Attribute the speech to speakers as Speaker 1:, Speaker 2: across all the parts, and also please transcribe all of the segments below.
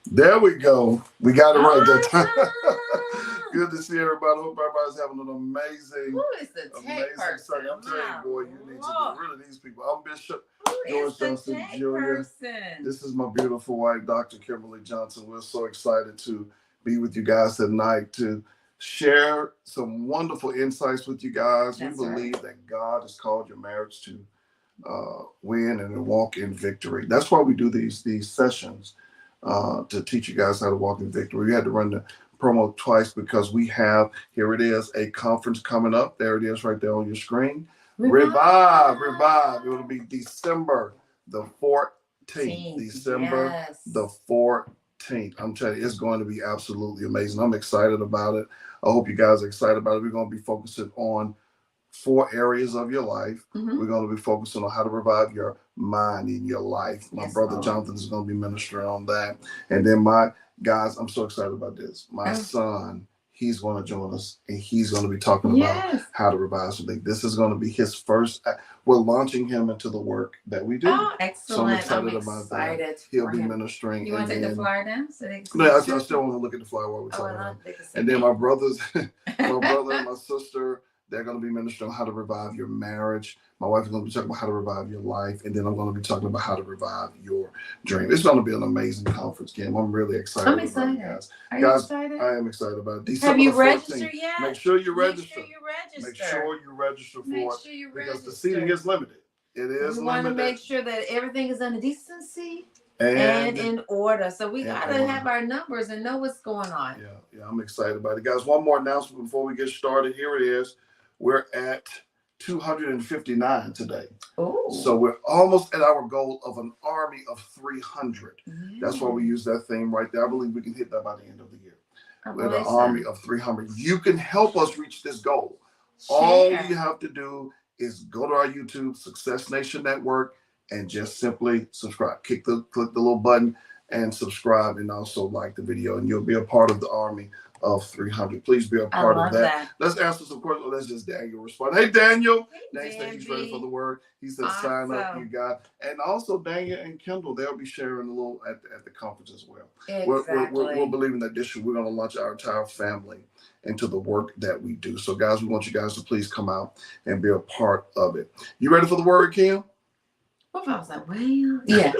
Speaker 1: There we go. We got it right that time.
Speaker 2: Awesome.
Speaker 1: Good to see everybody. Hope everybody's having an amazing,
Speaker 2: Who is the tech person?
Speaker 1: Sunday. I'm telling you,
Speaker 2: My
Speaker 1: boy, you need to
Speaker 2: Lord.
Speaker 1: get rid of these people. I'm Bishop
Speaker 2: Who
Speaker 1: George
Speaker 2: is the
Speaker 1: Johnson
Speaker 2: tech
Speaker 1: Jr.
Speaker 2: person?
Speaker 1: This is my beautiful wife, Dr. Kimberly Johnson. We're so excited to be with you guys tonight to share some wonderful insights with you guys.
Speaker 2: That's
Speaker 1: we believe that God has called your marriage to win and to walk in victory. That's why we do these sessions to teach you guys how to walk in victory. We had to run the promo twice because we have, here it is, a conference coming up. There it is right there on your screen. Revive. It will be December the 14th. December the 14th. I'm telling you, it's going to be absolutely amazing. I'm excited about it. I hope you guys are excited about it. We're going to be focusing on 4 areas of your life. We're going to be focusing on how to revive your mind in your life. My brother Jonathan is going to be ministering on that. And then guys, I'm so excited about this. My son, he's going to join us and he's going to be talking about how to revive something. This is going to be his first. We're launching him into the work that we do.
Speaker 2: Oh, excellent.
Speaker 1: So I'm excited about that. He'll be ministering.
Speaker 2: You want to take the flyer down? So
Speaker 1: I still want to look at the flyer while we're talking about it. And then my brothers, my brother and my sister, they're going to be ministering on how to revive your marriage. My wife is going to be talking about how to revive your life. And then I'm going to be talking about how to revive your dream. It's going to be an amazing conference, Kim. I'm really excited. I'm excited. About it, guys.
Speaker 2: Are you excited?
Speaker 1: I am excited about it.
Speaker 2: Have you registered yet?
Speaker 1: Make sure you register.
Speaker 2: Make sure you register
Speaker 1: for it. Because the seating is limited. It is limited. We want
Speaker 2: to make sure that everything is under decency and in order. So we got to have our numbers and know what's going on.
Speaker 1: Yeah, I'm excited about it. Guys, one more announcement before we get started. Here it is. We're at 259 today. Ooh. So we're almost at our goal of an army of 300. That's why we use that theme right there. I believe we can hit that by the end of the year. We're an army of 300. You can help us reach this goal. All you have to do is go to our YouTube, Success Nation Network, and just simply subscribe. Click the little button and subscribe, and also like the video, and you'll be a part of the army of 300. Please be a part of that. Let's answer some questions. Let's just Daniel respond. Hey, Daniel. Next thing he's ready for the word. He said, sign up, you got. And also Daniel and Kendall, they'll be sharing a little at the conference as well.
Speaker 2: Exactly.
Speaker 1: We're believing that this year we're going to launch our entire family into the work that we do. So, guys, we want you guys to please come out and be a part of it. You ready for the word, Kim?
Speaker 2: What if I was like, well, yeah.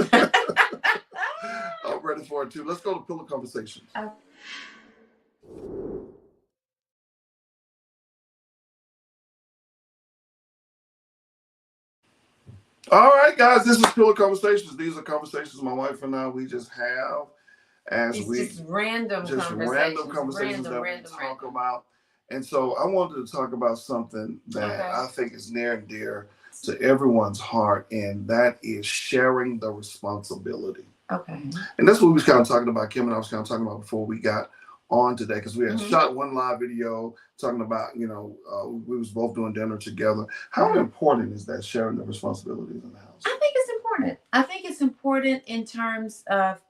Speaker 1: I'm ready for it, too. Let's go to Pillow Conversations. All right, guys, this is Pillow Conversations. These are conversations my wife and I, we just have
Speaker 2: just random conversations
Speaker 1: that we talk about. And so I wanted to talk about something that I think is near and dear to everyone's heart, and that is sharing the responsibility.
Speaker 2: Okay.
Speaker 1: And that's what we was kind of talking about, Kim and I was kind of talking about before we got on today, because we had shot one live video talking about, we was both doing dinner together. How important is that, sharing the responsibilities in the house?
Speaker 2: I think it's important. I think it's important in terms of,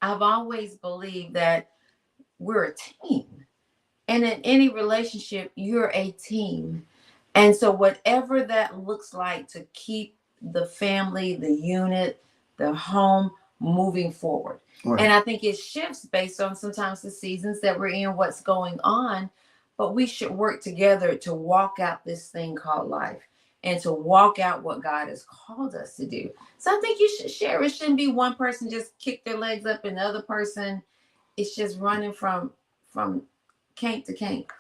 Speaker 2: I've always believed that we're a team. And in any relationship, you're a team. And so whatever that looks like to keep the family, the unit, the home moving forward. Right. And I think it shifts based on sometimes the seasons that we're in, what's going on, but we should work together to walk out this thing called life and to walk out what God has called us to do. So I think you should share. It shouldn't be one person just kick their legs up and the other person is just running from kink to kink.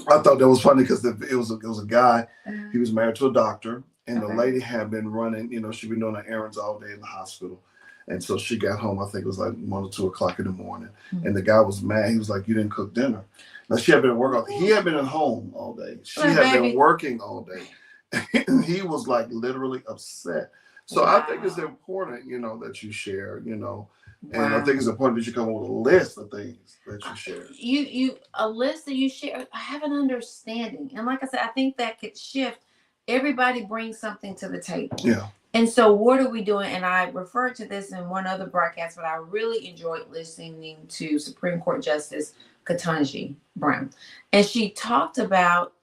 Speaker 1: I thought that was funny because it was a guy. He was married to a doctor, and the lady had been running. She'd been doing her errands all day in the hospital. And so she got home, I think it was like 1 or 2 o'clock in the morning. And the guy was mad. He was like, you didn't cook dinner. Now, she had been working. He had been at home all day. She had been working all day. And he was like literally upset. So I think it's important, that you share, and I think it's important that you come up with a list of things that you share.
Speaker 2: A list that you share, have an understanding. And like I said, I think that could shift. Everybody brings something to the table.
Speaker 1: Yeah.
Speaker 2: And so what are we doing? And I referred to this in one other broadcast, but I really enjoyed listening to Supreme Court Justice Ketanji Brown. And she talked about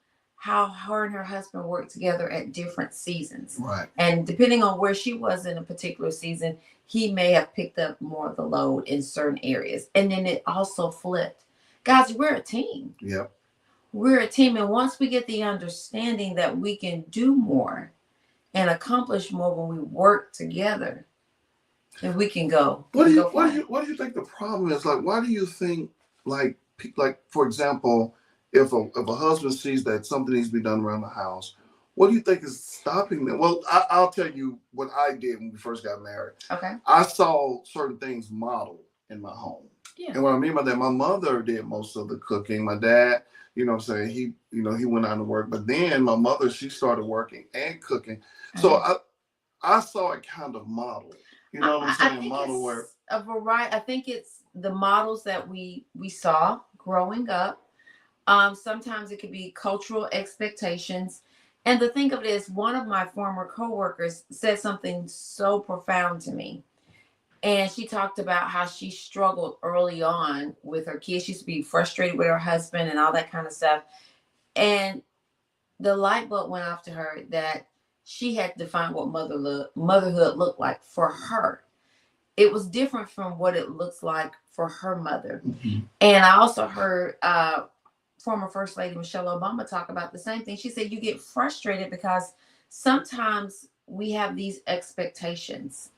Speaker 2: how her and her husband worked together at different seasons.
Speaker 1: Right.
Speaker 2: And depending on where she was in a particular season, he may have picked up more of the load in certain areas. And then it also flipped. Guys, we're a team.
Speaker 1: Yep.
Speaker 2: We're a team. And once we get the understanding that we can do more and accomplish more when we work together, then we can go.
Speaker 1: What do you think the problem is? Like, why do you think, like for example, if a husband sees that something needs to be done around the house, what do you think is stopping them? Well, I'll tell you what I did when we first got married.
Speaker 2: Okay.
Speaker 1: I saw certain things modeled in my home.
Speaker 2: Yeah.
Speaker 1: And what I mean by that, my mother did most of the cooking. My dad, you know what I'm saying, he went out to work. But then my mother, she started working and cooking. So I saw it kind of modeled. You know what I'm saying? Model where
Speaker 2: a variety. I think it's the models that we saw growing up. Sometimes it could be cultural expectations. And the thing of it is, one of my former coworkers said something so profound to me. And she talked about how she struggled early on with her kids. She used to be frustrated with her husband and all that kind of stuff. And the light bulb went off to her that she had to define what motherhood looked like for her. It was different from what it looks like for her mother.
Speaker 1: Mm-hmm.
Speaker 2: And I also heard former First Lady Michelle Obama talk about the same thing. She said, you get frustrated because sometimes we have these expectations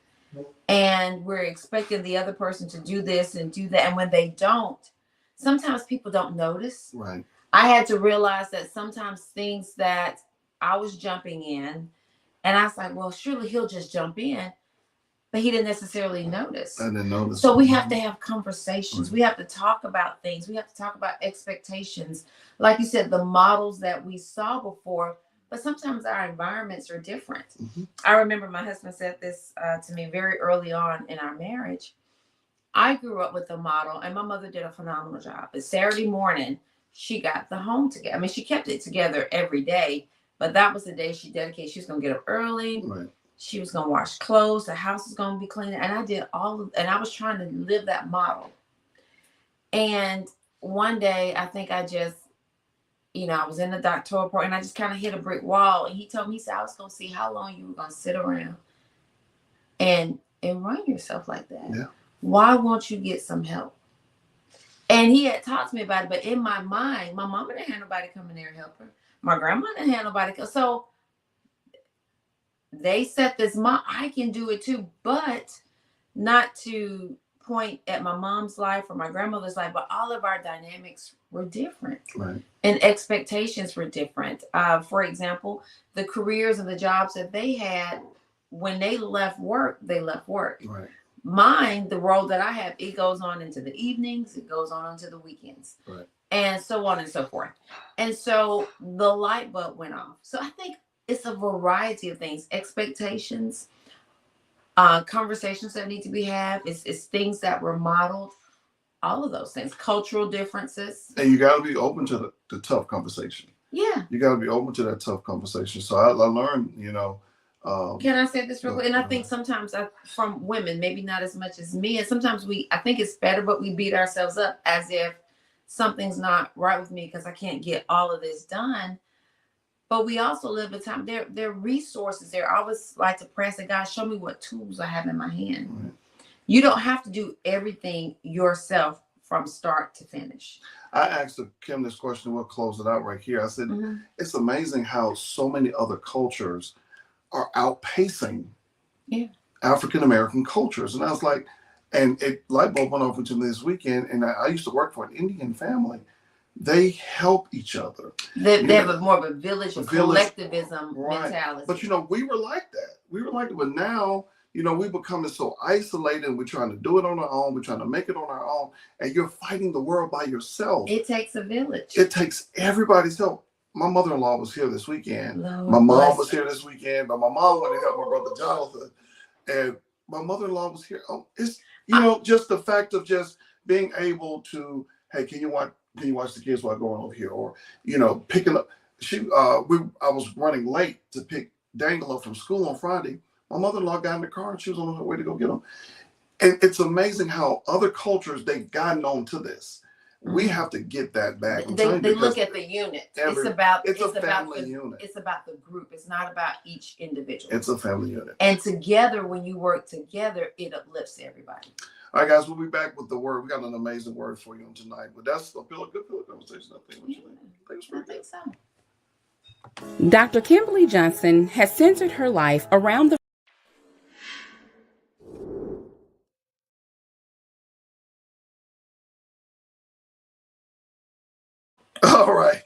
Speaker 2: and we're expecting the other person to do this and do that. And when they don't, sometimes people don't notice.
Speaker 1: Right.
Speaker 2: I had to realize that sometimes things that I was jumping in, and I was like, well, surely he'll just jump in. But he didn't necessarily notice.
Speaker 1: I didn't notice.
Speaker 2: So we have to have conversations.
Speaker 1: Right.
Speaker 2: We have to talk about things. We have to talk about expectations. Like you said, the models that we saw before, but sometimes our environments are different.
Speaker 1: Mm-hmm.
Speaker 2: I remember my husband said this to me very early on in our marriage. I grew up with a model, and my mother did a phenomenal job. But Saturday morning, she got the home together. I mean, she kept it together every day, but that was the day she dedicated. She was going to get up early.
Speaker 1: Right.
Speaker 2: She was going to wash clothes. The house was going to be clean. And I did and I was trying to live that model. And one day, I think I just, I was in the doctoral program and I just kind of hit a brick wall. And he told me, he said, I was going to see how long you were going to sit around and run yourself like that.
Speaker 1: Yeah.
Speaker 2: Why won't you get some help? And he had talked to me about it. But in my mind, my mama didn't have nobody come in there and help her. My grandma didn't have nobody. So they set this I can do it too, but not to point at my mom's life or my grandmother's life, but all of our dynamics were different.
Speaker 1: Right.
Speaker 2: And expectations were different. For example, the careers and the jobs that they had, when they left work, they left work.
Speaker 1: Right.
Speaker 2: Mine, the role that I have, it goes on into the evenings, it goes on into the weekends.
Speaker 1: Right.
Speaker 2: And so on and so forth. And so the light bulb went off. So I think it's a variety of things, expectations, conversations that need to be had. It's things that were modeled, all of those things, cultural differences.
Speaker 1: And you got to be open to the tough conversation.
Speaker 2: Yeah.
Speaker 1: You got to be open to that tough conversation. So I learned,
Speaker 2: can I say this real quick? And I think sometimes from women, maybe not as much as me, and sometimes I think it's better, but we beat ourselves up as if something's not right with me because I can't get all of this done. But we also live in time. There are resources there. I always like to press that, God, show me what tools I have in my hand.
Speaker 1: Right.
Speaker 2: You don't have to do everything yourself from start to finish.
Speaker 1: I asked Kim this question. We'll close it out right here. I said, It's amazing how so many other cultures are outpacing African-American cultures. And I was like, and it light bulb went off into me this weekend. And I used to work for an Indian family. They help each other.
Speaker 2: They have more of a village collectivism mentality.
Speaker 1: But we were like that. But now, we're becoming so isolated and we're trying to do it on our own. We're trying to make it on our own. And you're fighting the world by yourself.
Speaker 2: It takes a village.
Speaker 1: It takes everybody's help. My mother-in-law was here this weekend.
Speaker 2: Lord
Speaker 1: my mom was here this weekend, but my mom went to help my brother Jonathan. And my mother-in-law was here. It's, just the fact of just being able to, hey, can you watch the kids while going over here? Or, picking up. I was running late to pick Daniel up from school on Friday. My mother-in-law got in the car and she was on her way to go get him. And it's amazing how other cultures, they've gotten on to this. We have to get that back.
Speaker 2: They look at the unit. It's about
Speaker 1: a family unit.
Speaker 2: It's about the group. It's not about each individual.
Speaker 1: It's a family unit.
Speaker 2: And together, when you work together, it uplifts everybody.
Speaker 1: All right, guys, we'll be back with the word. We got an amazing word for you tonight. But that's a good conversation, I think.
Speaker 2: Yeah,
Speaker 1: I think it's pretty good.
Speaker 2: so.
Speaker 3: Dr. Kimberly Johnson has centered her life around the
Speaker 1: All right.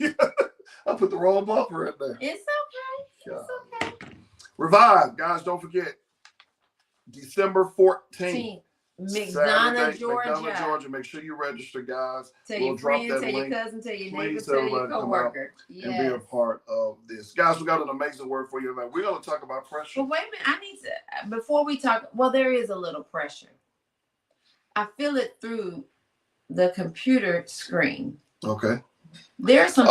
Speaker 1: I put the wrong bumper in there.
Speaker 2: It's okay. It's okay.
Speaker 1: Revive, guys. Don't forget, December 14th.
Speaker 2: McDonough, Georgia.
Speaker 1: McDonough, Georgia. Make sure you register, guys.
Speaker 2: Tell
Speaker 1: We'll
Speaker 2: your
Speaker 1: drop
Speaker 2: friend,
Speaker 1: that
Speaker 2: tell your
Speaker 1: link.
Speaker 2: cousin, tell your
Speaker 1: Please
Speaker 2: neighbor,
Speaker 1: tell
Speaker 2: tell your
Speaker 1: everybody to come out
Speaker 2: coworker.
Speaker 1: and be a part of this. Guys, we got an amazing word for you tonight. We're going to talk about pressure.
Speaker 2: But wait a minute, I need to, before we talk, well, there is a little pressure. I feel it through the computer screen.
Speaker 1: Okay.
Speaker 2: There's some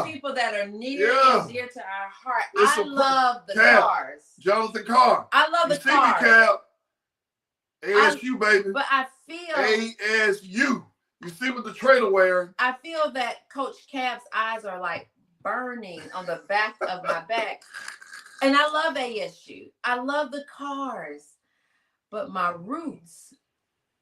Speaker 2: people that are near and dear to our heart. I love the cars.
Speaker 1: Jonathan Carr.
Speaker 2: I love the cars.
Speaker 1: Cap. ASU, baby.
Speaker 2: But I feel
Speaker 1: ASU. You see what the trailer wearing?
Speaker 2: I feel that Coach Cap's eyes are like burning on the back of my back. And I love ASU. I love the cars. But my roots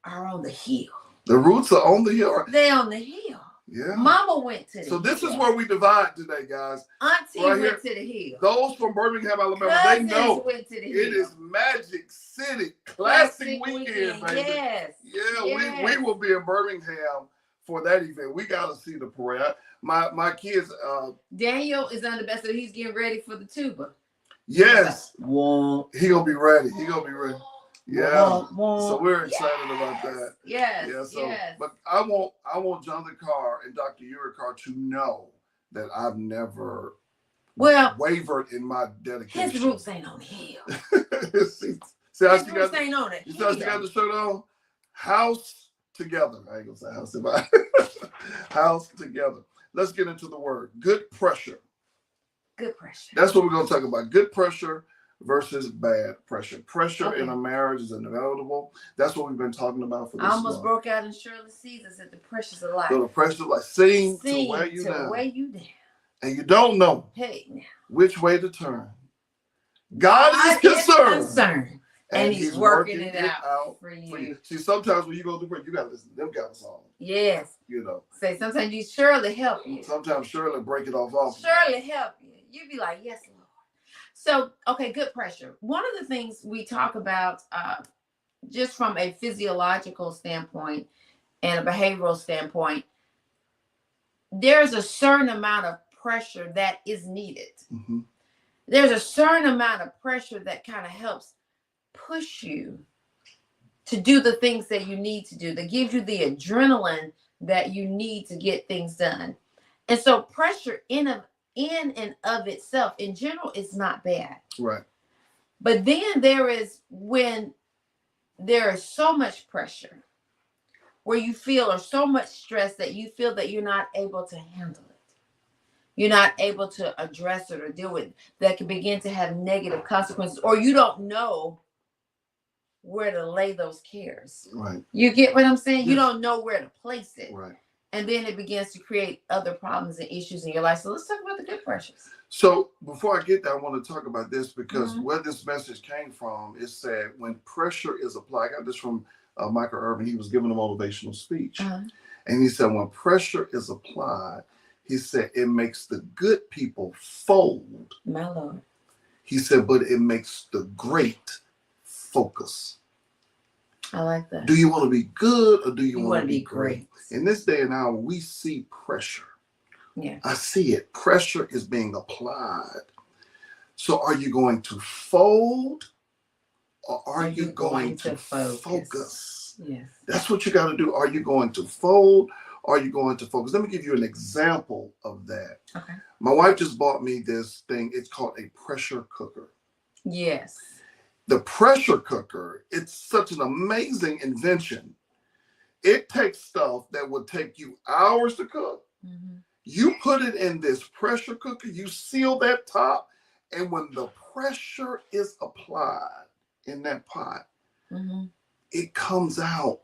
Speaker 2: are on the hill.
Speaker 1: The roots are on the hill.
Speaker 2: They're on the hill.
Speaker 1: Yeah.
Speaker 2: Mama went to the
Speaker 1: hill. So this
Speaker 2: hill.
Speaker 1: is where we divide today, guys.
Speaker 2: Auntie went to the hill.
Speaker 1: Those from Birmingham, Alabama,
Speaker 2: Cousins
Speaker 1: they know
Speaker 2: went to the hill.
Speaker 1: it is Magic City Classic Weekend, baby.
Speaker 2: Yes.
Speaker 1: Yeah,
Speaker 2: yes.
Speaker 1: We will be in Birmingham for that event. We got to see the parade. My kids.
Speaker 2: Daniel is on the best, so he's getting ready for the tuba.
Speaker 1: Yes.
Speaker 2: He
Speaker 1: gonna be ready. Yeah. So we're excited about that.
Speaker 2: Yes.
Speaker 1: Yeah. So,
Speaker 2: yes.
Speaker 1: But I want Jonathan Carr and Dr. Uri Carr to know that I've never wavered in my dedication.
Speaker 2: His roots ain't on the hill.
Speaker 1: see how
Speaker 2: his roots ain't on it.
Speaker 1: You see how she got the shirt on? House together. I ain't gonna say house together. House together. Let's get into the word. Good pressure.
Speaker 2: Good pressure.
Speaker 1: That's what we're gonna talk about. Good pressure versus bad pressure. Pressure in a marriage is inevitable. That's what we've been talking about for this
Speaker 2: I almost
Speaker 1: month.
Speaker 2: Broke out in Shirley Caesar said the pressure's a lot.
Speaker 1: So the pressure like sing to weigh you down. And you don't know which way to turn. God is concerned. And he's working it out for you. See, sometimes when you go through prayer, you gotta listen to them kind of songs.
Speaker 2: Yes.
Speaker 1: You know.
Speaker 2: Say sometimes you Shirley help you.
Speaker 1: Sometimes Shirley break it off.
Speaker 2: Shirley help you. You be like, yes, Lord. So, okay, good pressure. One of the things we talk about just from a physiological standpoint and a behavioral standpoint, there's a certain amount of pressure that is needed. Mm-hmm. There's a certain amount of pressure that kind of helps push you to do the things that you need to do, that gives you the adrenaline that you need to get things done. And so pressure in and of itself, in general, is not bad.
Speaker 1: Right.
Speaker 2: But then there is when there is so much pressure where you feel or so much stress that you feel that you're not able to handle it. You're not able to address it or deal with it, that can begin to have negative consequences, or you don't know where to lay those cares.
Speaker 1: Right.
Speaker 2: You get what I'm saying? Yes. You don't know where to place it.
Speaker 1: Right.
Speaker 2: And then it begins to create other problems and issues in your life. So let's talk about the good pressures.
Speaker 1: So before I get there, I want to talk about this because where this message came from, it said when pressure is applied. I got this from Michael Irvin. He was giving a motivational speech. And he said when pressure is applied, he said it makes the good people fold.
Speaker 2: My Lord.
Speaker 1: He said, but it makes the great focus.
Speaker 2: I like that.
Speaker 1: Do you want to be good or do you want to be
Speaker 2: great?
Speaker 1: In this day and hour, we see pressure.
Speaker 2: Yeah.
Speaker 1: I see it. Pressure is being applied. So are you going to fold or are you going to focus?
Speaker 2: Yes.
Speaker 1: That's what you got to do. Are you going to fold? Or are you going to focus? Let me give you an example of that.
Speaker 2: Okay.
Speaker 1: My wife just bought me this thing. It's called a pressure cooker.
Speaker 2: Yes.
Speaker 1: The pressure cooker, it's such an amazing invention. It takes stuff that would take you hours to cook. Mm-hmm. You put it in this pressure cooker, you seal that top, and when the pressure is applied in that pot, it comes out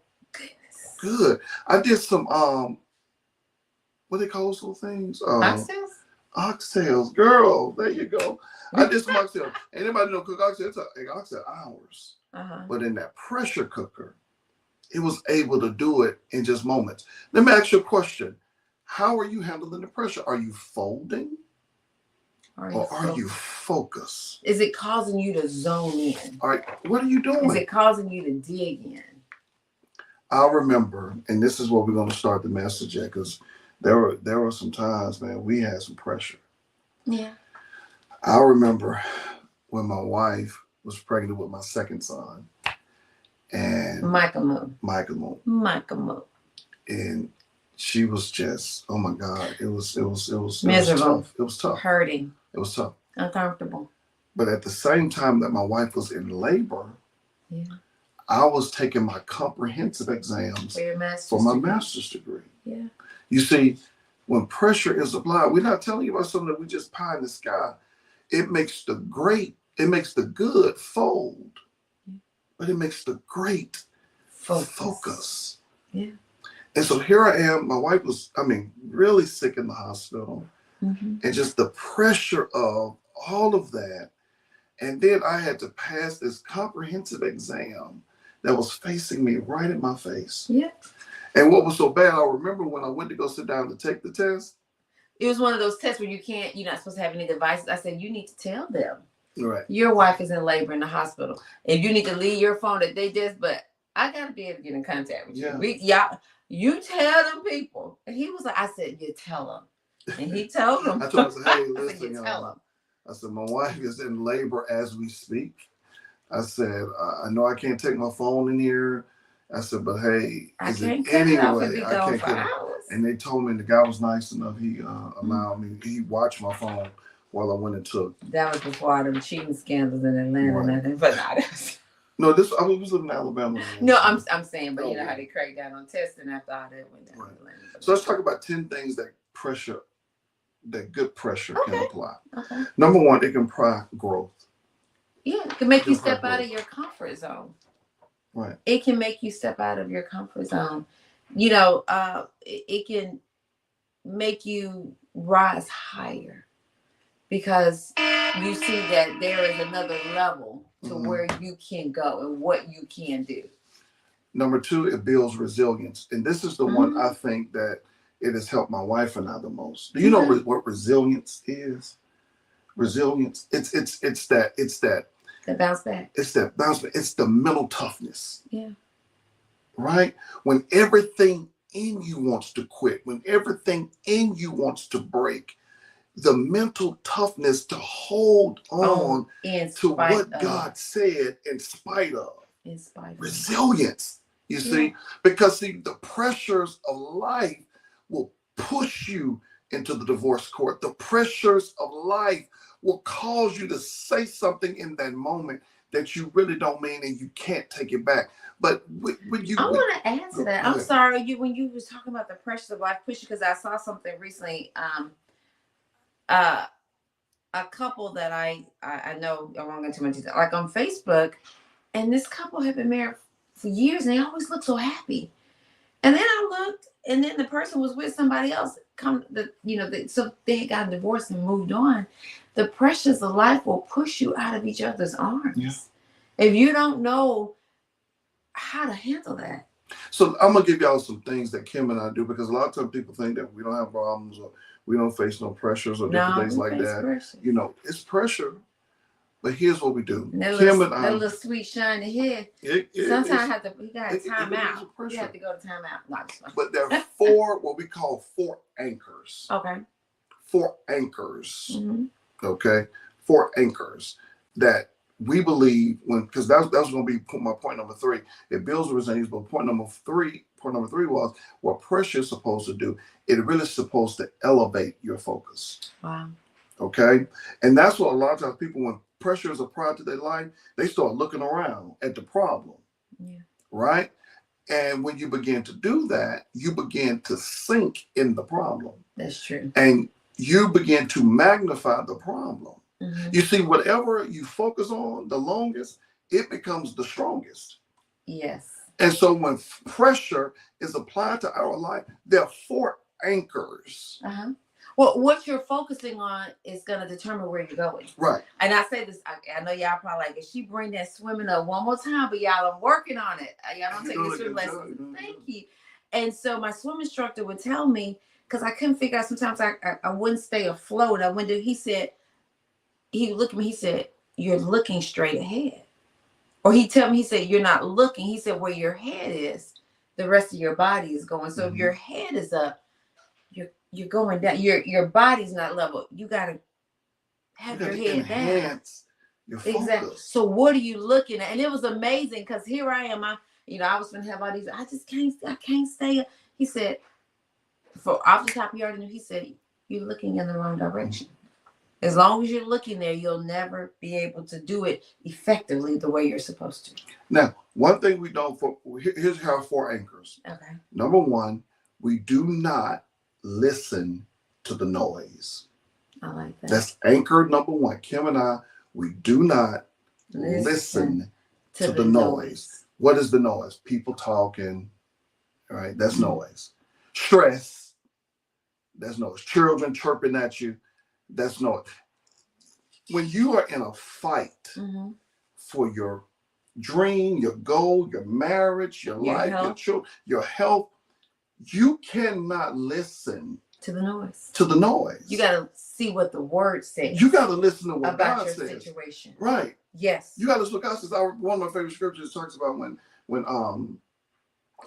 Speaker 1: good. I did some what they call those little things?
Speaker 2: Oxtails?
Speaker 1: Oxtails, girl. There you go. I did some oxtails. Anybody know cook oxtails? It takes oxtail hours.
Speaker 2: Uh-huh.
Speaker 1: But in that pressure cooker, it was able to do it in just moments. Let me ask you a question. How are you handling the pressure? Are you folding or are you focused?
Speaker 2: Is it causing you to zone in?
Speaker 1: All right, what are you doing?
Speaker 2: Is it causing you to dig in?
Speaker 1: I remember, and this is what we're going to start the message at, because there were some times, man, we had some pressure.
Speaker 2: Yeah.
Speaker 1: I remember when my wife was pregnant with my second son, and
Speaker 2: Michael Moo.
Speaker 1: And she was just, oh my God, it was
Speaker 2: Miserable.
Speaker 1: It was tough.
Speaker 2: Hurting.
Speaker 1: It was tough.
Speaker 2: Uncomfortable.
Speaker 1: But at the same time that my wife was in labor,
Speaker 2: Yeah.
Speaker 1: I was taking my comprehensive exams
Speaker 2: For your master's
Speaker 1: for my
Speaker 2: degree.
Speaker 1: master's degree.
Speaker 2: Yeah.
Speaker 1: You see, when pressure is applied, we're not telling you about something that we just pie in the sky. It makes the good fold, but it makes the great focus.
Speaker 2: Yeah.
Speaker 1: And so here I am. My wife was, really sick in the hospital.
Speaker 2: Mm-hmm.
Speaker 1: And just the pressure of all of that. And then I had to pass this comprehensive exam that was facing me right in my face.
Speaker 2: Yeah.
Speaker 1: And what was so bad, I remember when I went to go sit down to take the test.
Speaker 2: It was one of those tests where you're not supposed to have any devices. I said, you need to tell them.
Speaker 1: Right.
Speaker 2: Your wife is in labor in the hospital. And you need to leave your phone that they just, but I got to be able to get in contact with you. You tell them people. And he was like, I said, you tell them. And he told them.
Speaker 1: I told him, I said, hey, listen,
Speaker 2: I said, you tell them.
Speaker 1: I said, my wife is in labor as we speak. I said, I know I can't take my phone in here. I said, but hey,
Speaker 2: I
Speaker 1: is
Speaker 2: can't
Speaker 1: it
Speaker 2: cut it off
Speaker 1: anyway?
Speaker 2: and be
Speaker 1: I
Speaker 2: gone
Speaker 1: can't
Speaker 2: for
Speaker 1: cut it.
Speaker 2: hours.
Speaker 1: And they told me, and the guy was nice enough. He allowed me. He watched my phone while I went and took.
Speaker 2: That was before all them cheating scandals in Atlanta and everything. But
Speaker 1: no, I was living in Alabama.
Speaker 2: No, I'm saying, but you know how they cracked down on testing after all that went down.
Speaker 1: Right. So let's talk about 10 things that good pressure can apply.
Speaker 2: Okay.
Speaker 1: Number one, it can pry growth.
Speaker 2: Yeah, it can make you step out of your comfort zone.
Speaker 1: Right.
Speaker 2: It can make you step out of your comfort zone. It can make you rise higher because you see that there is another level to where you can go and what you can do. Number
Speaker 1: two, it builds resilience. And this is the one I think that it has helped my wife and I the most. Do you know what resilience is? Resilience. It's that
Speaker 2: bounce back.
Speaker 1: It's that bounce back. It's the mental toughness.
Speaker 2: Yeah.
Speaker 1: Right? When everything in you wants to quit, when everything in you wants to break, the mental toughness to hold on to what God said in spite of. Resilience, you see? Because the pressures of life will push you into the divorce court. The pressures of life will cause you to say something in that moment that you really don't mean and you can't take it back. But when you...
Speaker 2: I want to add to that. I'm sorry, when you was talking about the pressures of life pushing, because I saw something recently, a couple that I know, I won't go into much detail, like on Facebook, and this couple had been married for years and they always look so happy. And then I looked, and then the person was with somebody else. So they had gotten divorced and moved on. The pressures of life will push you out of each other's arms. Yeah. If you don't know how to handle that.
Speaker 1: So I'm gonna give y'all some things that Kim and I do, because a lot of times people think that we don't have problems or we don't face no pressures or different things like that. Pressure. It's pressure. But here's what we do.
Speaker 2: Kim and I, that little sweet shiny head. Sometimes you got to time out. You have to go to time out.
Speaker 1: But there are what we call four anchors.
Speaker 2: Okay.
Speaker 1: 4 anchors.
Speaker 2: Mm-hmm.
Speaker 1: Okay. 4 anchors that we believe because that was going to be my point number 3. It builds resilience, but point number three was what pressure is supposed to do. It really is supposed to elevate your focus.
Speaker 2: Wow.
Speaker 1: Okay. And that's what a lot of times people, when pressure is applied to their life, they start looking around at the problem.
Speaker 2: Yeah.
Speaker 1: Right? And when you begin to do that, you begin to sink in the problem.
Speaker 2: That's true.
Speaker 1: And you begin to magnify the problem.
Speaker 2: Mm-hmm.
Speaker 1: You see, whatever you focus on the longest, it becomes the strongest.
Speaker 2: Yes.
Speaker 1: And so when pressure is applied to our life, there are 4 anchors.
Speaker 2: Uh-huh. Well, what you're focusing on is going to determine where you're going.
Speaker 1: Right.
Speaker 2: And I say this, I know y'all probably like, if she bring that swimming up one more time, but y'all, I'm working on it. Y'all don't take
Speaker 1: You're
Speaker 2: the swim
Speaker 1: doing a good
Speaker 2: lessons.
Speaker 1: job.
Speaker 2: Thank you. And so my swim instructor would tell me, because I couldn't figure out, sometimes I wouldn't stay afloat. I wouldn't do, he said, he looked at me, he said, you're looking straight ahead. Or he tell me, he said, you're not looking. He said, where your head is, the rest of your body is going. So if your head is up, you're going down. Your body's not level. You gotta have your head down.
Speaker 1: Your focus.
Speaker 2: Exactly. So what are you looking at? And it was amazing because here I am. I was gonna have all these. I can't stay. He said, for off the top, you already knew. He said, you're looking in the wrong direction. As long as you're looking there, you'll never be able to do it effectively the way you're supposed to.
Speaker 1: Now, one thing we don't. Here's our 4 anchors.
Speaker 2: Okay.
Speaker 1: Number 1, we do not listen to the noise.
Speaker 2: I like that.
Speaker 1: That's anchor number 1. Kim and I, we do not listen to the noise. What is the noise? People talking, right? That's noise. Stress, that's noise. Children chirping at you, that's noise. When you are in a fight for your dream, your goal, your marriage, your life,
Speaker 2: health.
Speaker 1: your children, your health, you cannot listen
Speaker 2: to the noise.
Speaker 1: You
Speaker 2: got to see what the word says.
Speaker 1: You got to listen to what
Speaker 2: about
Speaker 1: God
Speaker 2: your
Speaker 1: says.
Speaker 2: Situation.
Speaker 1: Right.
Speaker 2: Yes.
Speaker 1: You got to listen to what God says. One of my favorite scriptures talks about when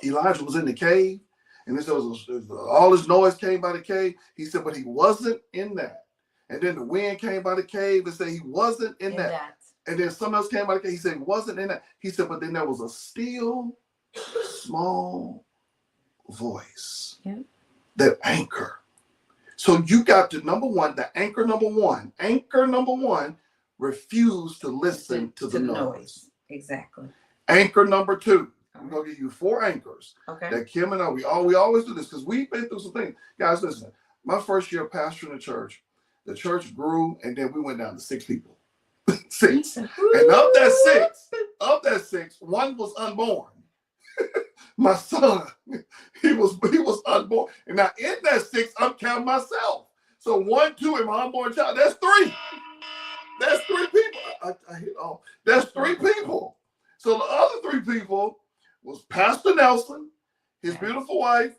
Speaker 1: Elijah was in the cave, and this was all this noise came by the cave. He said, but he wasn't in that. And then the wind came by the cave and said he wasn't in that. And then something else came by the cave. He said he wasn't in that. He said, but then there was a still, small voice.
Speaker 2: Yeah.
Speaker 1: That anchor. So you got to, number 1, the anchor number 1, refuse to listen to the noise.
Speaker 2: Exactly.
Speaker 1: Anchor number 2, I'm going to give you 4 anchors.
Speaker 2: Okay.
Speaker 1: That Kim and I, we always do this because we've been through some things. Guys, listen, my first year pastoring the church grew, and then we went down to 6 people. 6. And of that 6, 1 was unborn. My son, he was unborn. And now in that 6, I'm counting myself. So 1, 2, and my unborn child, that's 3. That's 3 people. I hit all. That's 3 people. So the other 3 people was Pastor Nelson, his beautiful wife,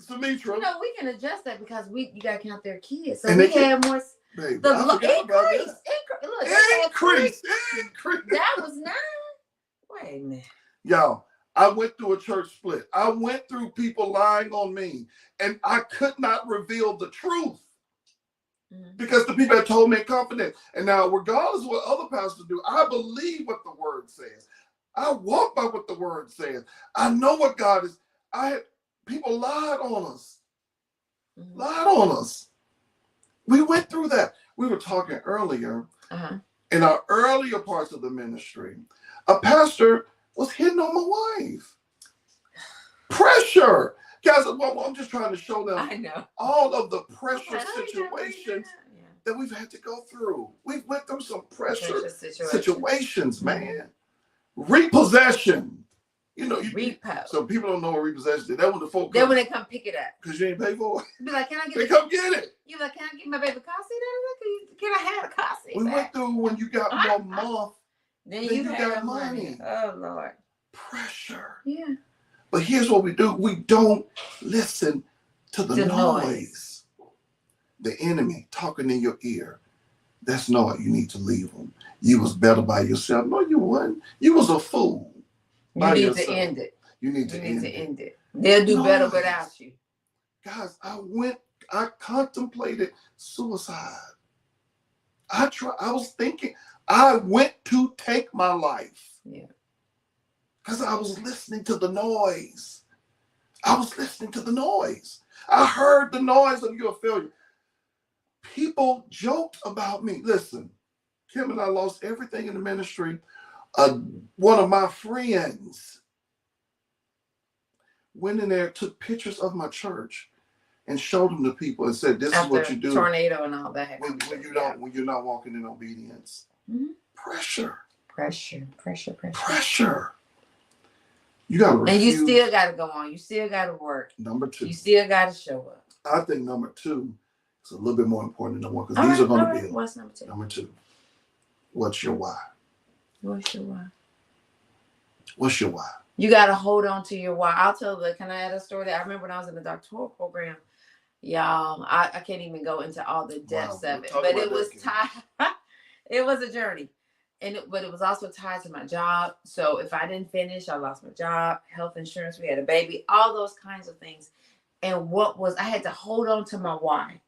Speaker 1: Sumitra.
Speaker 2: We can adjust that because you got to count their kids. So we had more.
Speaker 1: Baby,
Speaker 2: Increase. That was 9. Wait a minute.
Speaker 1: Y'all, I went through a church split. I went through people lying on me, and I could not reveal the truth because the people had told me in confidence. And now, regardless of what other pastors do, I believe what the word says. I walk by what the word says. I know what God is. People lied on us. We went through that. We were talking earlier in our earlier parts of the ministry. A pastor was hitting on my wife. Pressure. Guys, I'm just trying to show them all of the pressure situations that we've had to go through. We've went through some pressure situations, man. Repossession.
Speaker 2: Repo.
Speaker 1: So people don't know what repossession is. That when the folk
Speaker 2: then when they come pick it up.
Speaker 1: Because you ain't pay for it.
Speaker 2: Be like, can I get
Speaker 1: They come get it.
Speaker 2: You like, can I get my baby car seat? Can I have a car seat?
Speaker 1: We went through when you got more month.
Speaker 2: Then you got money. Oh, Lord.
Speaker 1: Pressure.
Speaker 2: Yeah.
Speaker 1: But here's what we do. We don't listen to the noise. The enemy talking in your ear. That's noise. You need to leave them. You was better by yourself. No, you wasn't. You was a fool.
Speaker 2: You need to end it.
Speaker 1: You need to end it.
Speaker 2: They'll do better without you.
Speaker 1: Guys, I contemplated suicide. I was thinking, I went to take my life. Yeah. Because I was listening to the noise. I heard the noise of your failure. People joked about me. Listen, Kim and I lost everything in the ministry. One of my friends went in there, took pictures of my church, and showed them to people and said, "This is what you do."
Speaker 2: Tornado and all that.
Speaker 1: When you're not walking in obedience. Pressure. You got to
Speaker 2: And you
Speaker 1: refuse.
Speaker 2: still got to go on. You still got to work.
Speaker 1: Number two.
Speaker 2: You still got to show up.
Speaker 1: I think number two is a little bit more important than number one because
Speaker 2: All
Speaker 1: these
Speaker 2: right,
Speaker 1: are going
Speaker 2: all
Speaker 1: to
Speaker 2: right.
Speaker 1: be
Speaker 2: What's number two?
Speaker 1: number two. What's your why?
Speaker 2: What's your why?
Speaker 1: What's your why?
Speaker 2: You got to hold on to your why. Can I add a story? I remember when I was in the doctoral program, y'all, I can't even go into all the depths
Speaker 1: Wow,
Speaker 2: of it,
Speaker 1: talk
Speaker 2: but
Speaker 1: about
Speaker 2: it was
Speaker 1: that,
Speaker 2: tied. It was a journey. But it was also tied to my job. So if I didn't finish, I lost my job, health insurance, we had a baby, all those kinds of things. And I had to hold on to my why.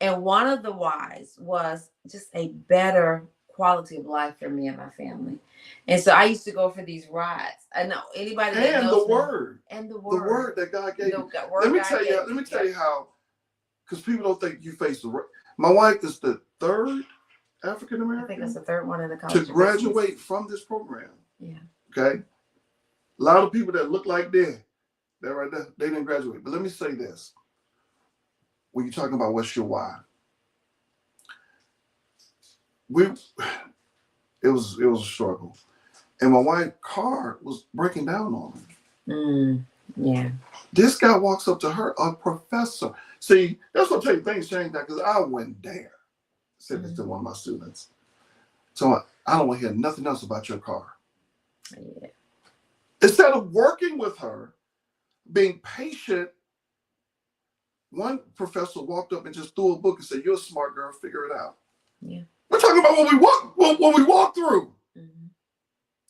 Speaker 2: And one of the whys was just a better quality of life for me and my family. And so I used to go for these rides. I know anybody that
Speaker 1: And
Speaker 2: knows
Speaker 1: the word.
Speaker 2: and the
Speaker 1: The
Speaker 2: word.
Speaker 1: word that God gave you.
Speaker 2: Word
Speaker 1: Let me
Speaker 2: God
Speaker 1: tell you.
Speaker 2: gave
Speaker 1: Let me
Speaker 2: me.
Speaker 1: tell you how. Because people don't think you face the. My wife is the third African
Speaker 2: I think
Speaker 1: American
Speaker 2: that's the third one in the college.
Speaker 1: to graduate from this program.
Speaker 2: Yeah.
Speaker 1: Okay. A lot of people that look like that right there, they didn't graduate. But let me say this: when you're talking about what's your why, it was a struggle, and my wife's car was breaking down on me.
Speaker 2: Yeah.
Speaker 1: This guy walks up to her, a professor. See, that's what things changed that because I went there. Said this to one of my students. So I don't want to hear nothing else about your car.
Speaker 2: Yeah.
Speaker 1: Instead of working with her, being patient, one professor walked up and just threw a book and said, "You're a smart girl, figure it out."
Speaker 2: Yeah.
Speaker 1: We're talking about what we walk through.
Speaker 2: Mm-hmm.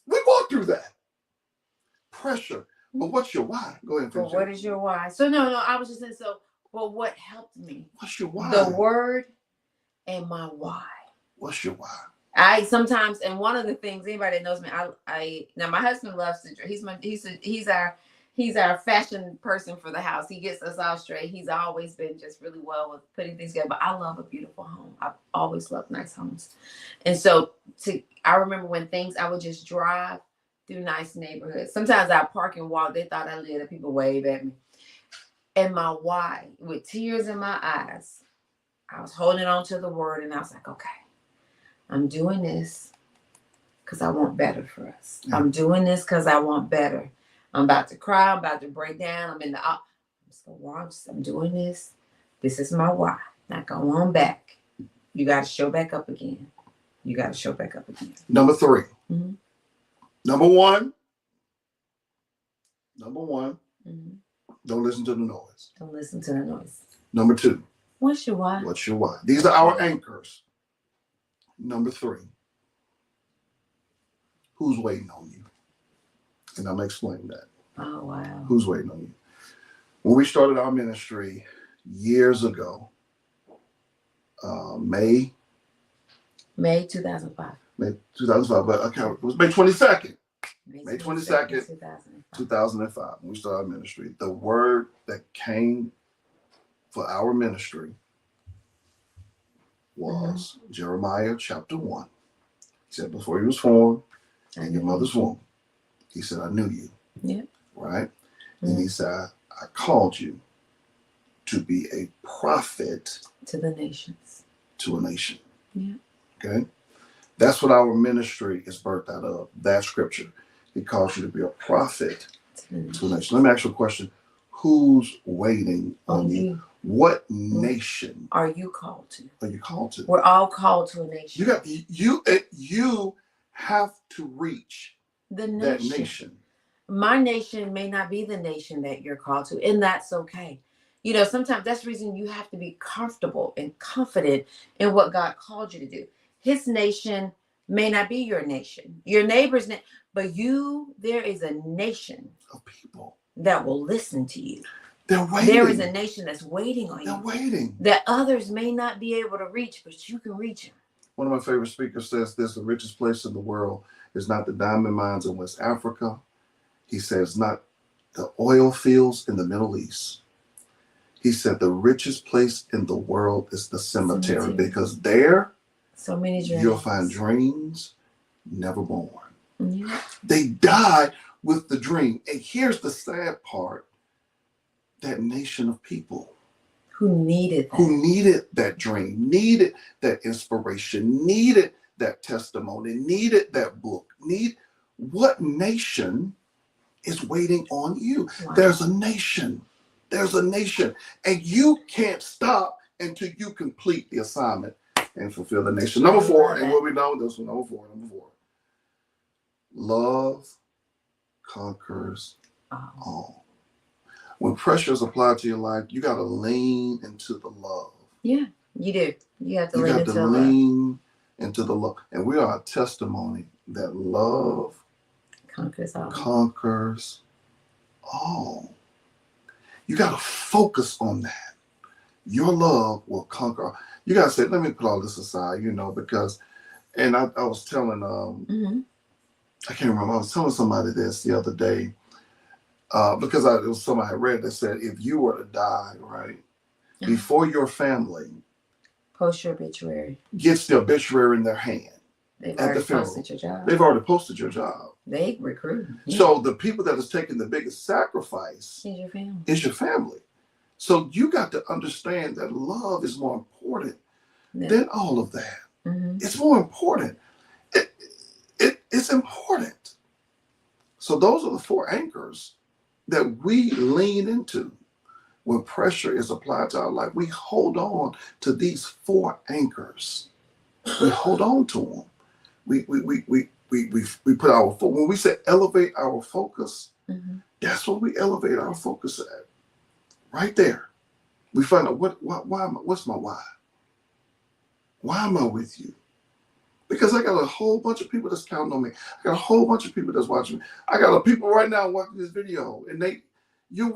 Speaker 1: We walk through that. Pressure. But what's your why? Go ahead and
Speaker 2: But
Speaker 1: finish.
Speaker 2: what is your why? So no, I was just saying, but what helped me?
Speaker 1: What's your why?
Speaker 2: The word and my why.
Speaker 1: What's your why?
Speaker 2: I sometimes, and one of the things, anybody that knows me, now my husband loves to dress. He's our fashion person for the house. He gets us all straight. He's always been just really well with putting things together. But I love a beautiful home. I've always loved nice homes. And so I remember when I would just drive through nice neighborhoods. Sometimes I park and walk. They thought I lived and people wave at me. And my why, with tears in my eyes, I was holding on to the word and I was like, okay, I'm doing this because I want better for us.
Speaker 1: Yeah.
Speaker 2: I'm doing this because I want better. I'm about to cry. I'm about to break down. I'm doing this. This is my why. Now go on back. You got to show back up again.
Speaker 1: Number three.
Speaker 2: Mm-hmm.
Speaker 1: Number one.
Speaker 2: Mm-hmm.
Speaker 1: Don't listen to the noise.
Speaker 2: Don't listen to the noise.
Speaker 1: Number two.
Speaker 2: What's your why?
Speaker 1: What's your why? These are our anchors. Number three. Who's waiting on you? And I'm going to explain that.
Speaker 2: Oh, wow.
Speaker 1: Who's waiting on you? When we started our ministry years ago, May
Speaker 2: 2005.
Speaker 1: May 2005, but it was May 22nd.
Speaker 2: May
Speaker 1: 22nd, 2005, when we started our ministry. The word that came for our ministry was Jeremiah chapter 1. He said, before you was formed in your mother's womb, he said, I knew you.
Speaker 2: Yeah.
Speaker 1: Right? And he said, I called you to be a prophet
Speaker 2: to the nations.
Speaker 1: To a nation.
Speaker 2: Yeah.
Speaker 1: Okay? That's what our ministry is birthed out of, that scripture. He calls you to be a prophet to a nation. Let me ask you a question. Who's waiting on you? What nation
Speaker 2: are you called to?
Speaker 1: Are you called to?
Speaker 2: We're all called to a nation.
Speaker 1: You have to reach that nation.
Speaker 2: My nation may not be the nation that you're called to, and that's okay. You know, sometimes that's the reason you have to be comfortable and confident in what God called you to do. His nation may not be your nation, your neighbor's nation, but there is a nation
Speaker 1: of people
Speaker 2: that will listen to you.
Speaker 1: They're waiting.
Speaker 2: There is a nation that's waiting on you.
Speaker 1: They're waiting.
Speaker 2: That others may not be able to reach, but you can reach them.
Speaker 1: One of my favorite speakers says this: the richest place in the world is not the diamond mines in West Africa. He says not the oil fields in the Middle East. He said the richest place in the world is the cemetery. Because there,
Speaker 2: so many dreams.
Speaker 1: You'll find dreams never born.
Speaker 2: Mm-hmm.
Speaker 1: They died with the dream. And here's the sad part: that nation of people
Speaker 2: who needed
Speaker 1: that dream, needed that inspiration, needed that testimony, needed that book. What nation is waiting on you.
Speaker 2: Wow.
Speaker 1: There's a nation. There's a nation. And you can't stop until you complete the assignment and fulfill the nation. Number 4, and we'll be done with this one. Number four. Love conquers all. When pressure is applied to your life, you got to lean into the love.
Speaker 2: Yeah, you do. You have to
Speaker 1: You
Speaker 2: lean
Speaker 1: got
Speaker 2: into
Speaker 1: to
Speaker 2: the love.
Speaker 1: lean into the love. And we are a testimony that love
Speaker 2: Conquers all.
Speaker 1: conquers all. You got to focus on that. Your love will conquer. You got to say, let me put all this aside, because, and I was telling, I can't remember, I was telling somebody this the other day, because it was somebody I read that said, if you were to die, right, before your family
Speaker 2: Post your obituary.
Speaker 1: gets the obituary in their hand,
Speaker 2: They've
Speaker 1: at
Speaker 2: already
Speaker 1: the funeral,
Speaker 2: posted your job.
Speaker 1: they've already posted your job.
Speaker 2: They recruit. Yeah.
Speaker 1: So the people that is taking the biggest sacrifice
Speaker 2: Is your family.
Speaker 1: is your family. So you got to understand that love is more important than all of that. It's more important. It's important. So those are the 4 anchors that we lean into when pressure is applied to our life. We hold on to these 4 anchors. We hold on to them. We put our when we say elevate our focus, that's what we elevate our focus at. Right there, we find out what's my why? Why am I with you? Because I got a whole bunch of people that's counting on me. I got a whole bunch of people that's watching me. I got people right now watching this video, and you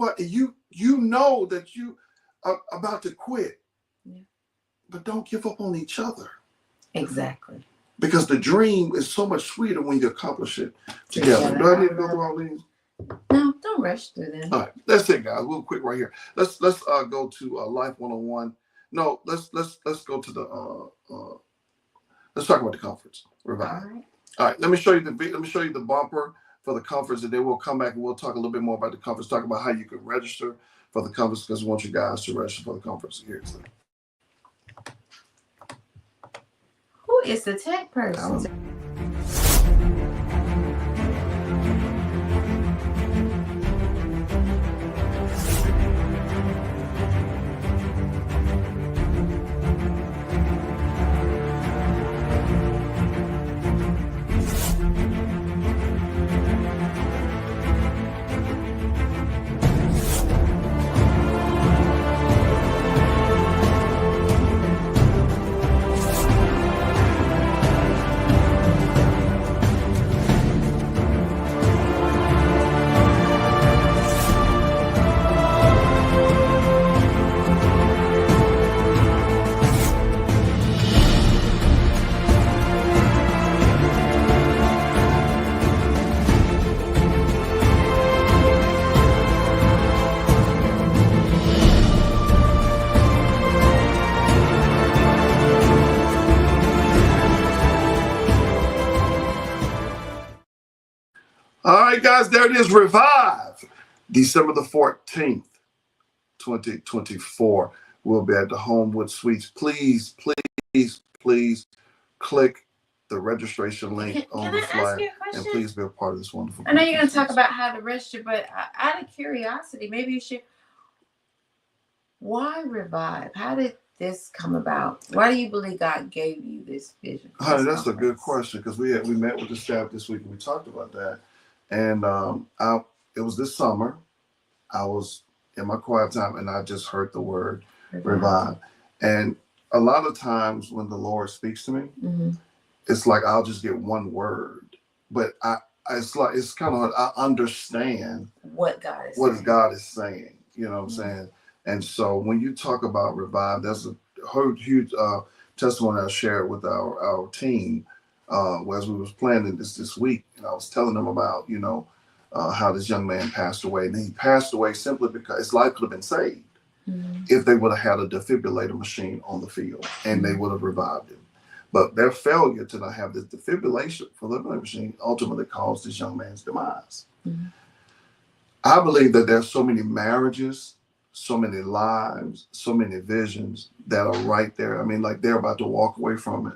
Speaker 1: know that you are about to quit, but don't give up on each other.
Speaker 2: Exactly.
Speaker 1: Because the dream is so much sweeter when you accomplish it together. Do I need to go through all these?
Speaker 2: No, don't rush through them.
Speaker 1: All right, that's it, guys. Real quick, right here. Let's go to Life 101. No, let's go to the let's talk about the conference. Revive. All right. Let me show you the bumper for the conference, and then we'll come back and we'll talk a little bit more about the conference. Talk about how you can register for the conference, because we want you guys to register for the conference. Here's it.
Speaker 2: Who is the tech person?
Speaker 1: All right, guys, there it is. Revive, December the 14th, 2024. We'll be at the Homewood Suites. Please click the registration link on the flyer, and please be a part of this wonderful.
Speaker 2: I know you're going to talk about how to register, but out of curiosity, maybe you should. Why Revive? How did this come about? Why do you believe God gave you this vision?
Speaker 1: Honey, that's a good question, because we met with the staff this week and we talked about that. And it was this summer. I was in my quiet time and I just heard the word revive. And a lot of times when the Lord speaks to me, it's like I'll just get one word, but it's kind of hard. I understand
Speaker 2: what God is saying.
Speaker 1: You know what I'm saying? And so when you talk about revive, there's a huge testimony I shared with our team as we was planning this week, and I was telling them about how this young man passed away, and he passed away simply because his life could have been saved if they would have had a defibrillator machine on the field, and they would have revived him. But their failure to not have this defibrillation machine ultimately caused this young man's demise. I believe that there's so many marriages, so many lives, so many visions that are right there. I mean, like they're about to walk away from it,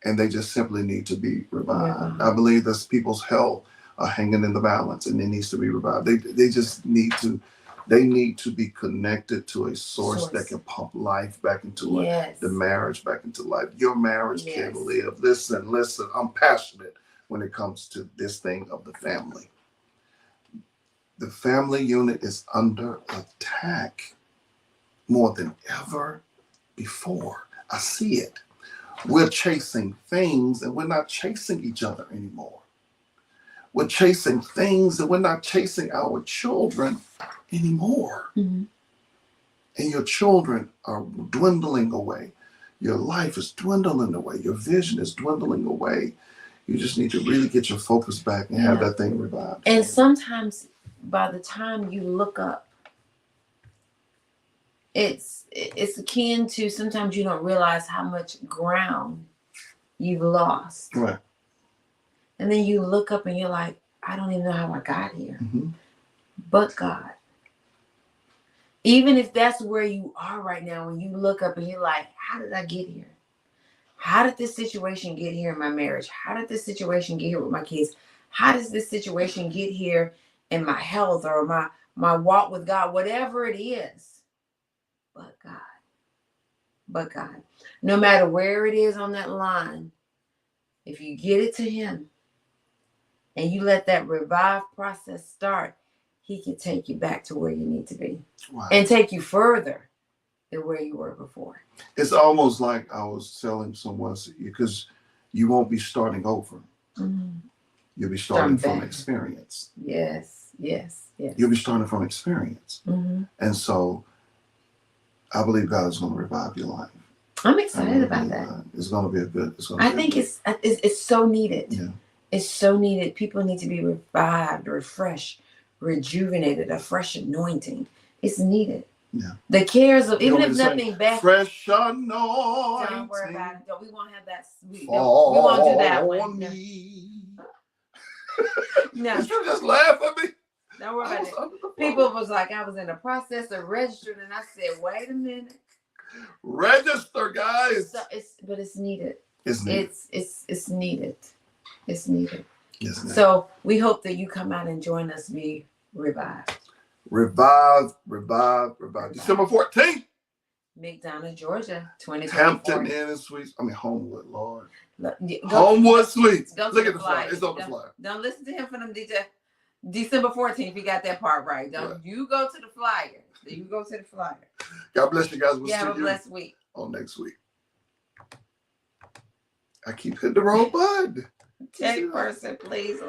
Speaker 1: and they just simply need to be revived. I believe that people's health are hanging in the balance, and it needs to be revived. They just need to. They need to be connected to a source that can pump life back into it, the marriage back into life. Your marriage can live. Listen, I'm passionate when it comes to this thing of the family. The family unit is under attack more than ever before. I see it. We're chasing things and we're not chasing each other anymore. We're chasing things and we're not chasing our children anymore.
Speaker 2: Mm-hmm.
Speaker 1: And your children are dwindling away. Your life is dwindling away. Your vision is dwindling away. You just need to really get your focus back and have that thing revived.
Speaker 2: And sometimes by the time you look up, it's akin to sometimes you don't realize how much ground you've lost.
Speaker 1: Right.
Speaker 2: And then you look up and you're like, I don't even know how I got here.
Speaker 1: Mm-hmm.
Speaker 2: But God. Even if that's where you are right now, when you look up and you're like, how did I get here? How did this situation get here in my marriage? How did this situation get here with my kids? How does this situation get here in my health or my walk with God? Whatever it is. But God. But God. No matter where it is on that line, if you get it to Him and you let that revive process start, He can take you back to where you need to be.
Speaker 1: Wow.
Speaker 2: And take you further than where you were before.
Speaker 1: It's almost like I was telling someone, because you won't be starting over.
Speaker 2: Mm-hmm.
Speaker 1: You'll be starting from experience.
Speaker 2: Yes.
Speaker 1: You'll be starting from experience.
Speaker 2: Mm-hmm.
Speaker 1: And so I believe God is going to revive your life.
Speaker 2: I'm excited about that.
Speaker 1: It's going to be a good.
Speaker 2: I think it's so needed.
Speaker 1: Yeah.
Speaker 2: It's so needed. People need to be revived, refreshed, rejuvenated, a fresh anointing. It's needed.
Speaker 1: Yeah.
Speaker 2: The cares of, even if nothing bad.
Speaker 1: Fresh anointing.
Speaker 2: Don't worry about it. We won't have that. We
Speaker 1: won't
Speaker 2: do that one.
Speaker 1: No. Did you just laugh at me?
Speaker 2: Don't worry about it. People was like, I was in the process of registering, and I said, wait a minute.
Speaker 1: Register, guys.
Speaker 2: So it's needed.
Speaker 1: It's needed.
Speaker 2: It's needed. It's needed.
Speaker 1: Yes, ma'am.
Speaker 2: So we hope that you come out and join us, be revived.
Speaker 1: Revive. December 14th.
Speaker 2: McDonough, Georgia, 2024.
Speaker 1: Hampton Inn and Suites. Homewood, Lord.
Speaker 2: Homewood
Speaker 1: Suites. Look at the flyer. It's on the flyer.
Speaker 2: Don't listen to him for them December 14th. He got that part right. You go to the flyer. You go to the flyer.
Speaker 1: God bless you guys. We'll see
Speaker 2: have a
Speaker 1: you
Speaker 2: blessed week.
Speaker 1: On next week. I keep hitting the wrong button.
Speaker 2: Tech person, please.